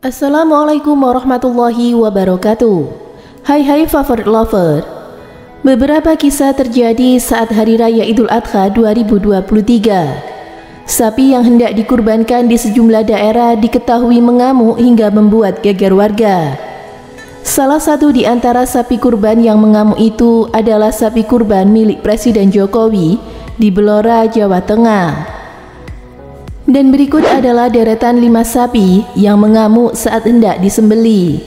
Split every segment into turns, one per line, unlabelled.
Assalamualaikum warahmatullahi wabarakatuh. Hai favorit lover. Beberapa kisah terjadi saat Hari Raya Idul Adha 2023. Sapi yang hendak dikurbankan di sejumlah daerah diketahui mengamuk hingga membuat geger warga. Salah satu di antara sapi kurban yang mengamuk itu adalah sapi kurban milik Presiden Jokowi di Blora, Jawa Tengah. Dan berikut adalah deretan 5 sapi yang mengamuk saat hendak disembeli.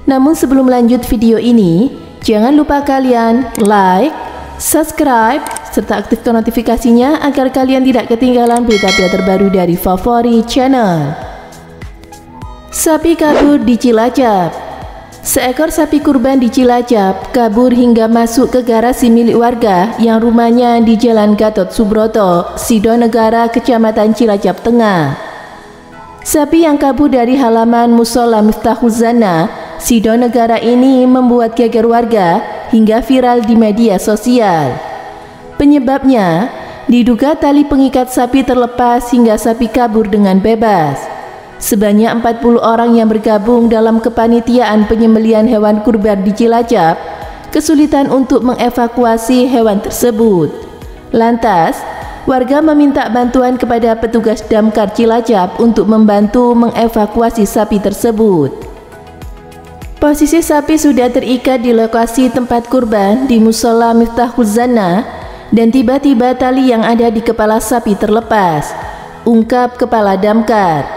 Namun sebelum lanjut video ini, jangan lupa kalian like, subscribe, serta aktifkan notifikasinya agar kalian tidak ketinggalan berita-berita terbaru dari Favorit Channel. Sapi kabur di Cilacap. Seekor sapi kurban di Cilacap kabur hingga masuk ke garasi milik warga yang rumahnya di Jalan Gatot Subroto, Sidonegara, Kecamatan Cilacap Tengah. Sapi yang kabur dari halaman Musola Miftahuzana, Sidonegara ini membuat geger warga hingga viral di media sosial. Penyebabnya diduga tali pengikat sapi terlepas hingga sapi kabur dengan bebas. Sebanyak 40 orang yang bergabung dalam kepanitiaan penyembelihan hewan kurban di Cilacap kesulitan untuk mengevakuasi hewan tersebut. Lantas, warga meminta bantuan kepada petugas Damkar Cilacap untuk membantu mengevakuasi sapi tersebut. Posisi sapi sudah terikat di lokasi tempat kurban di Musola Miftahuzana dan tiba-tiba tali yang ada di kepala sapi terlepas, ungkap Kepala Damkar.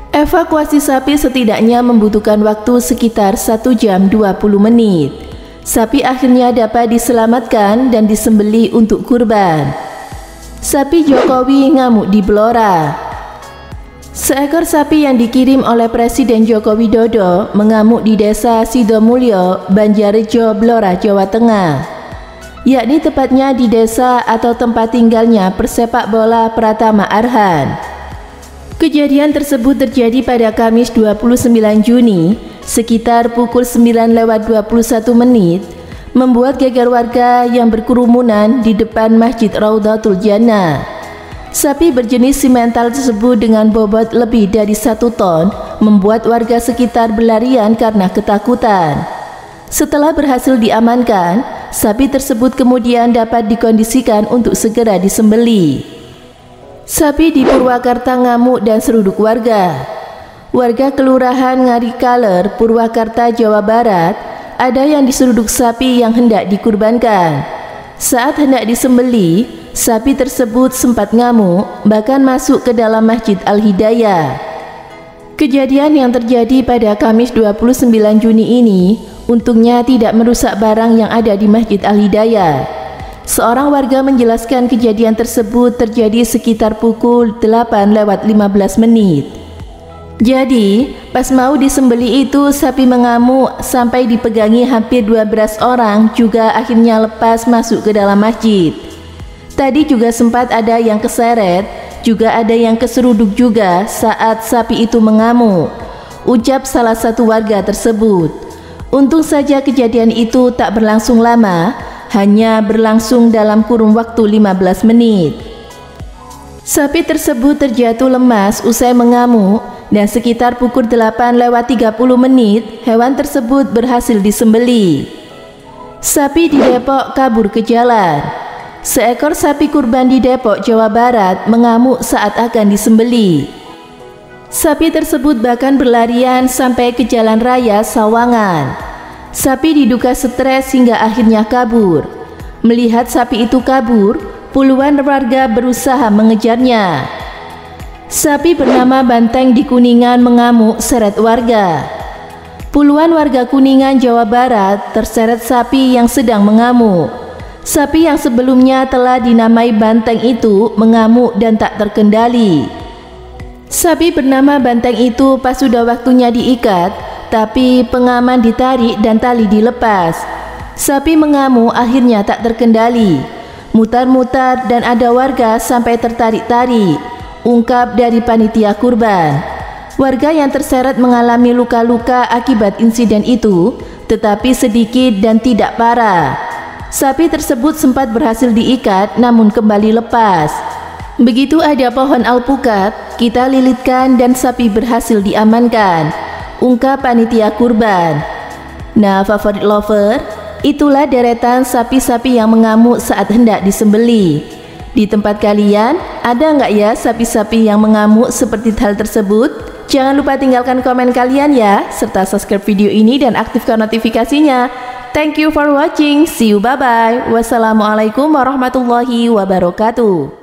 Evakuasi sapi setidaknya membutuhkan waktu sekitar 1 jam 20 menit. Sapi akhirnya dapat diselamatkan dan disembeli untuk kurban. Sapi Jokowi ngamuk di Blora. Seekor sapi yang dikirim oleh Presiden Joko Widodo mengamuk di Desa Sidomulyo, Banjarjo, Blora, Jawa Tengah. Yakni tepatnya di desa atau tempat tinggalnya persepak bola Pratama Arhan. Kejadian tersebut terjadi pada Kamis 29 Juni sekitar pukul 9:21 membuat geger warga yang berkerumunan di depan Masjid Raudhatul Jannah. Sapi berjenis simental tersebut dengan bobot lebih dari 1 ton membuat warga sekitar berlarian karena ketakutan. Setelah berhasil diamankan, sapi tersebut kemudian dapat dikondisikan untuk segera disembeli. Sapi di Purwakarta ngamuk dan seruduk warga. Warga Kelurahan Ngarikaler, Purwakarta, Jawa Barat, ada yang diseruduk sapi yang hendak dikurbankan. Saat hendak disembeli, sapi tersebut sempat ngamuk, bahkan masuk ke dalam Masjid Al-Hidayah. Kejadian yang terjadi pada Kamis 29 Juni ini untungnya tidak merusak barang yang ada di Masjid Al-Hidayah. Seorang warga menjelaskan kejadian tersebut terjadi sekitar pukul 8:15. Jadi, pas mau disembeli itu sapi mengamuk sampai dipegangi hampir 12 orang juga akhirnya lepas masuk ke dalam masjid. Tadi juga sempat ada yang keseret, juga ada yang keseruduk juga saat sapi itu mengamuk, ucap salah satu warga tersebut. Untung saja kejadian itu tak berlangsung lama, hanya berlangsung dalam kurun waktu 15 menit. Sapi tersebut terjatuh lemas usai mengamuk dan sekitar pukul 8:30 hewan tersebut berhasil disembeli. Sapi di Depok kabur ke jalan. Seekor sapi kurban di Depok, Jawa Barat mengamuk saat akan disembeli. Sapi tersebut bahkan berlarian sampai ke jalan raya Sawangan. Sapi diduga stres hingga akhirnya kabur. Melihat sapi itu kabur, puluhan warga berusaha mengejarnya. Sapi bernama Banteng di Kuningan mengamuk seret warga. Puluhan warga Kuningan, Jawa Barat terseret sapi yang sedang mengamuk. Sapi yang sebelumnya telah dinamai Banteng itu mengamuk dan tak terkendali. Sapi bernama Banteng itu pas sudah waktunya diikat, tapi pengaman ditarik dan tali dilepas. Sapi mengamuk akhirnya tak terkendali, mutar-mutar dan ada warga sampai tertarik-tarik, ungkap dari panitia kurban. Warga yang terseret mengalami luka-luka akibat insiden itu, tetapi sedikit dan tidak parah. Sapi tersebut sempat berhasil diikat namun kembali lepas. Begitu ada pohon alpukat, kita lilitkan dan sapi berhasil diamankan, ungkap panitia kurban. Nah, favorit lover, itulah deretan sapi-sapi yang mengamuk saat hendak disembeli. Di tempat kalian, ada nggak ya sapi-sapi yang mengamuk seperti hal tersebut? Jangan lupa tinggalkan komen kalian ya, serta subscribe video ini dan aktifkan notifikasinya. Thank you for watching, see you, bye-bye. Wassalamualaikum warahmatullahi wabarakatuh.